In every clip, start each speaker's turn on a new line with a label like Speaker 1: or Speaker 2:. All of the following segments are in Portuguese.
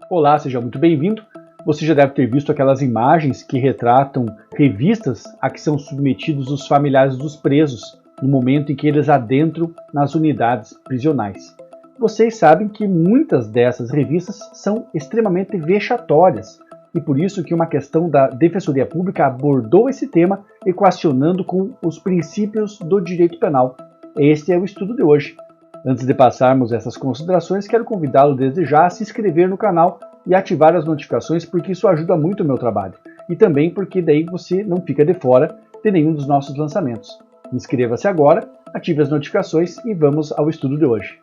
Speaker 1: Olá, seja muito bem-vindo. Você já deve ter visto aquelas imagens que retratam revistas a que são submetidos os familiares dos presos no momento em que eles adentram nas unidades prisionais. Vocês sabem que muitas dessas revistas são extremamente vexatórias e por isso que uma questão da Defensoria Pública abordou esse tema equacionando com os princípios do direito penal. Este é o estudo de hoje. Antes de passarmos essas considerações, quero convidá-lo desde já a se inscrever no canal e ativar as notificações, porque isso ajuda muito o meu trabalho. E também porque daí você não fica de fora de nenhum dos nossos lançamentos. Inscreva-se agora, ative as notificações e vamos ao estudo de hoje.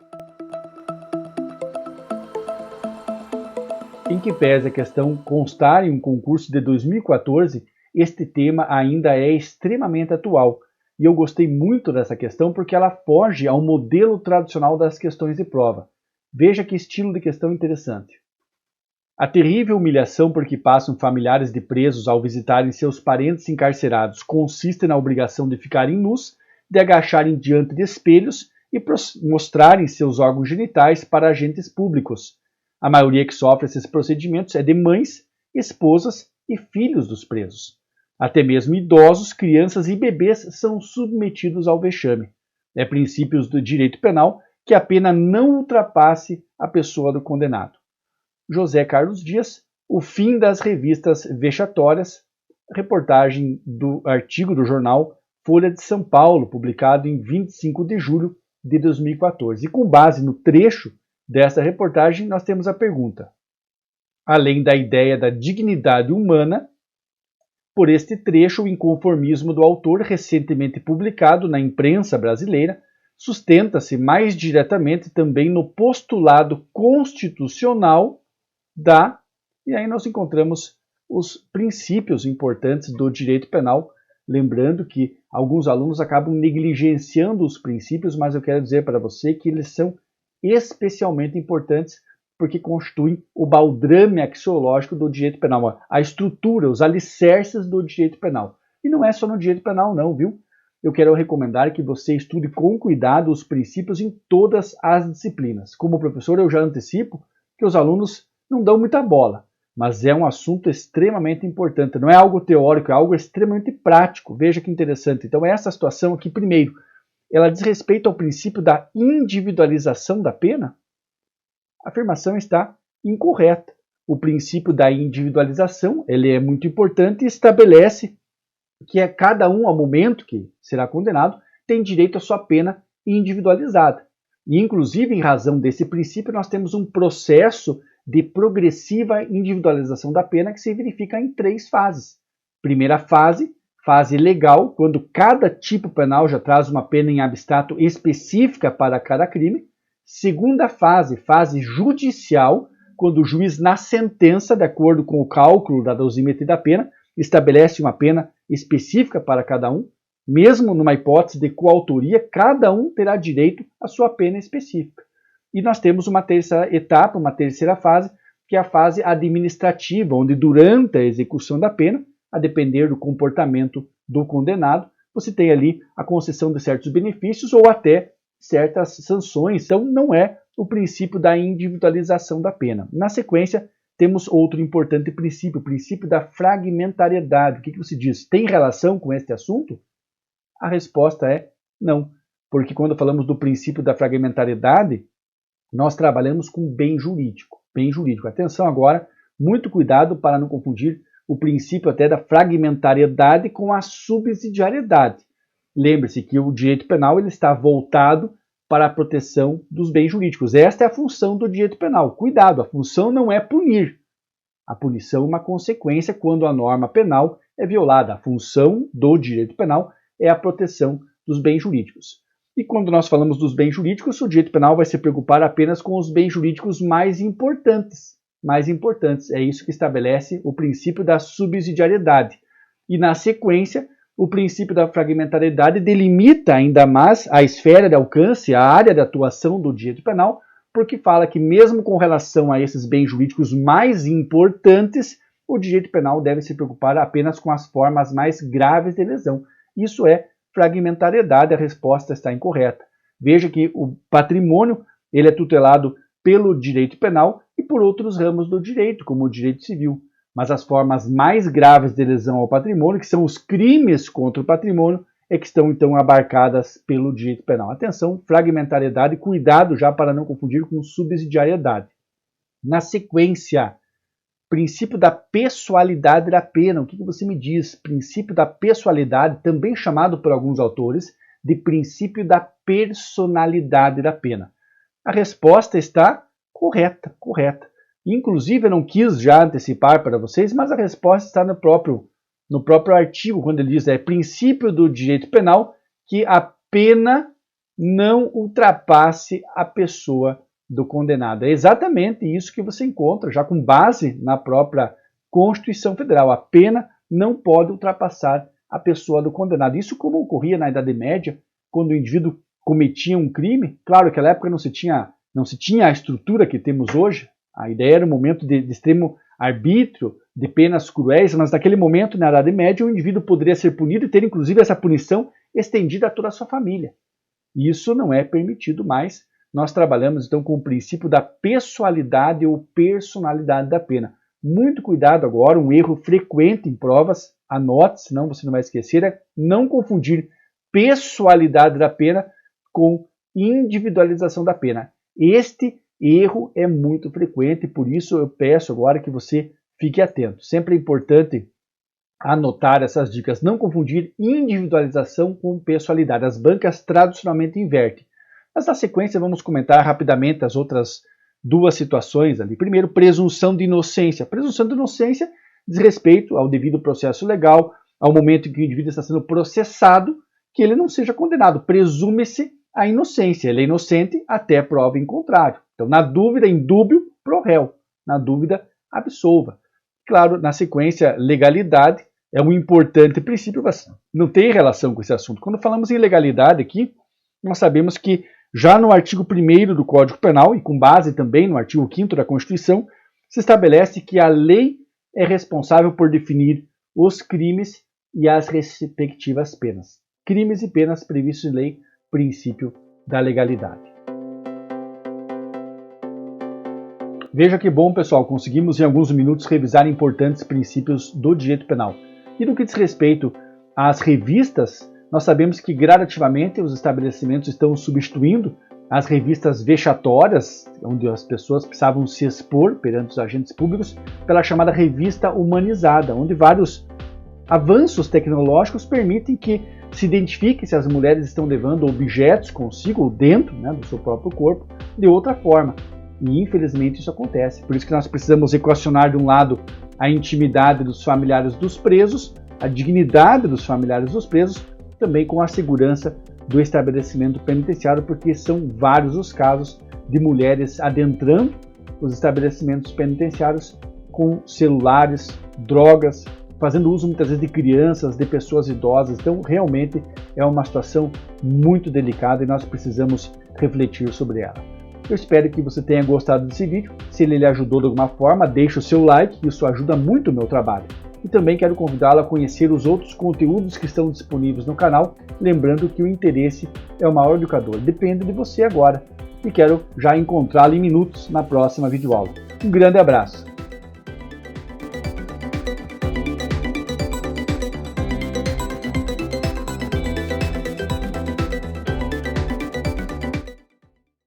Speaker 1: Em que pese a questão constar em um concurso de 2014, este tema ainda é extremamente atual. E eu gostei muito dessa questão porque ela foge ao modelo tradicional das questões de prova. Veja que estilo de questão interessante. A terrível humilhação por que passam familiares de presos ao visitarem seus parentes encarcerados consiste na obrigação de ficarem nus, de agacharem diante de espelhos e mostrarem seus órgãos genitais para agentes públicos. A maioria que sofre esses procedimentos é de mães, esposas e filhos dos presos. Até mesmo idosos, crianças e bebês são submetidos ao vexame. É princípios do direito penal que a pena não ultrapasse a pessoa do condenado. José Carlos Dias, O Fim das Revistas Vexatórias, reportagem do artigo do jornal Folha de São Paulo, publicado em 25 de julho de 2014. E com base no trecho dessa reportagem, nós temos a pergunta. Além da ideia da dignidade humana, por este trecho, o inconformismo do autor, recentemente publicado na imprensa brasileira, sustenta-se mais diretamente também no postulado constitucional e aí nós encontramos os princípios importantes do direito penal, lembrando que alguns alunos acabam negligenciando os princípios, mas eu quero dizer para você que eles são especialmente importantes porque constituem o baldrame axiológico do direito penal, a estrutura, os alicerces do direito penal. E não é só no direito penal não, viu? Eu quero recomendar que você estude com cuidado os princípios em todas as disciplinas. Como professor, eu já antecipo que os alunos não dão muita bola, mas é um assunto extremamente importante. Não é algo teórico, é algo extremamente prático. Veja que interessante. Então, essa situação aqui, primeiro, ela diz respeito ao princípio da individualização da pena? A afirmação está incorreta. O princípio da individualização ele é muito importante e estabelece que cada um, ao momento que será condenado, tem direito à sua pena individualizada. E, inclusive, em razão desse princípio, nós temos um processo de progressiva individualização da pena que se verifica em 3 fases. Primeira fase, fase legal, quando cada tipo penal já traz uma pena em abstrato específica para cada crime. Segunda fase, fase judicial, quando o juiz, na sentença, de acordo com o cálculo da dosímetria da pena, estabelece uma pena específica para cada um. Mesmo numa hipótese de coautoria, cada um terá direito à sua pena específica. E nós temos uma terceira etapa, uma terceira fase, que é a fase administrativa, onde durante a execução da pena, a depender do comportamento do condenado, você tem ali a concessão de certos benefícios ou até certas sanções. Então, não é o princípio da individualização da pena. Na sequência, temos outro importante princípio, o princípio da fragmentariedade. O que você diz? Tem relação com este assunto? A resposta é não, porque quando falamos do princípio da fragmentariedade, nós trabalhamos com bem jurídico. Bem jurídico. Atenção agora, muito cuidado para não confundir o princípio até da fragmentariedade com a subsidiariedade. Lembre-se que o direito penal ele está voltado para a proteção dos bens jurídicos. Esta é a função do direito penal. Cuidado, a função não é punir. A punição é uma consequência quando a norma penal é violada. A função do direito penal é a proteção dos bens jurídicos. E quando nós falamos dos bens jurídicos, o direito penal vai se preocupar apenas com os bens jurídicos mais importantes. Mais importantes. É isso que estabelece o princípio da subsidiariedade. E na sequência, o princípio da fragmentariedade delimita ainda mais a esfera de alcance, a área de atuação do direito penal, porque fala que mesmo com relação a esses bens jurídicos mais importantes, o direito penal deve se preocupar apenas com as formas mais graves de lesão. Isso é fragmentariedade, a resposta está incorreta. Veja que o patrimônio ele é tutelado pelo direito penal e por outros ramos do direito, como o direito civil. Mas as formas mais graves de lesão ao patrimônio, que são os crimes contra o patrimônio, é que estão então abarcadas pelo direito penal. Atenção, fragmentariedade, cuidado já para não confundir com subsidiariedade. Na sequência, princípio da pessoalidade da pena. O que você me diz? Princípio da pessoalidade, também chamado por alguns autores de princípio da personalidade da pena. A resposta está correta. Inclusive, eu não quis já antecipar para vocês, mas a resposta está no próprio artigo, quando ele diz princípio do direito penal que a pena não ultrapasse a pessoa do condenado. É exatamente isso que você encontra, já com base na própria Constituição Federal. A pena não pode ultrapassar a pessoa do condenado. Isso como ocorria na Idade Média, quando o indivíduo cometia um crime. Claro que naquela época não se tinha a estrutura que temos hoje. A ideia era um momento de extremo arbítrio, de penas cruéis, mas naquele momento, na Idade Média, o indivíduo poderia ser punido e ter, inclusive, essa punição estendida a toda a sua família. Isso não é permitido mais. Nós trabalhamos, então, com o princípio da pessoalidade ou personalidade da pena. Muito cuidado agora, um erro frequente em provas, anote, senão você não vai esquecer, é não confundir pessoalidade da pena com individualização da pena. Este erro é muito frequente, por isso eu peço agora que você fique atento. Sempre é importante anotar essas dicas, não confundir individualização com pessoalidade. As bancas tradicionalmente invertem. Mas na sequência vamos comentar rapidamente as outras duas situações ali. Primeiro, presunção de inocência. Presunção de inocência diz respeito ao devido processo legal, ao momento em que o indivíduo está sendo processado, que ele não seja condenado. Presume-se a inocência. Ele é inocente até prova em contrário. Então, na dúvida, indúbio pro réu. Na dúvida, absolva. Claro, na sequência, legalidade é um importante princípio, mas não tem relação com esse assunto. Quando falamos em legalidade aqui, nós sabemos que já no artigo 1º do Código Penal, e com base também no artigo 5º da Constituição, se estabelece que a lei é responsável por definir os crimes e as respectivas penas. Crimes e penas previstos em lei, princípio da legalidade. Veja que bom, pessoal, conseguimos em alguns minutos revisar importantes princípios do direito penal. E no que diz respeito às revistas, nós sabemos que gradativamente os estabelecimentos estão substituindo as revistas vexatórias, onde as pessoas precisavam se expor perante os agentes públicos, pela chamada revista humanizada, onde vários avanços tecnológicos permitem que se identifique se as mulheres estão levando objetos consigo ou dentro do seu próprio corpo de outra forma. E infelizmente isso acontece. Por isso que nós precisamos equacionar de um lado a intimidade dos familiares dos presos, a dignidade dos familiares dos presos, também com a segurança do estabelecimento penitenciário, porque são vários os casos de mulheres adentrando os estabelecimentos penitenciários com celulares, drogas, fazendo uso muitas vezes de crianças, de pessoas idosas. Então realmente é uma situação muito delicada e nós precisamos refletir sobre ela. Eu espero que você tenha gostado desse vídeo. Se ele lhe ajudou de alguma forma, deixe o seu like, isso ajuda muito o meu trabalho. E também quero convidá-lo a conhecer os outros conteúdos que estão disponíveis no canal, lembrando que o interesse é o maior educador. Depende de você agora. E quero já encontrá-lo em minutos na próxima videoaula. Um grande abraço!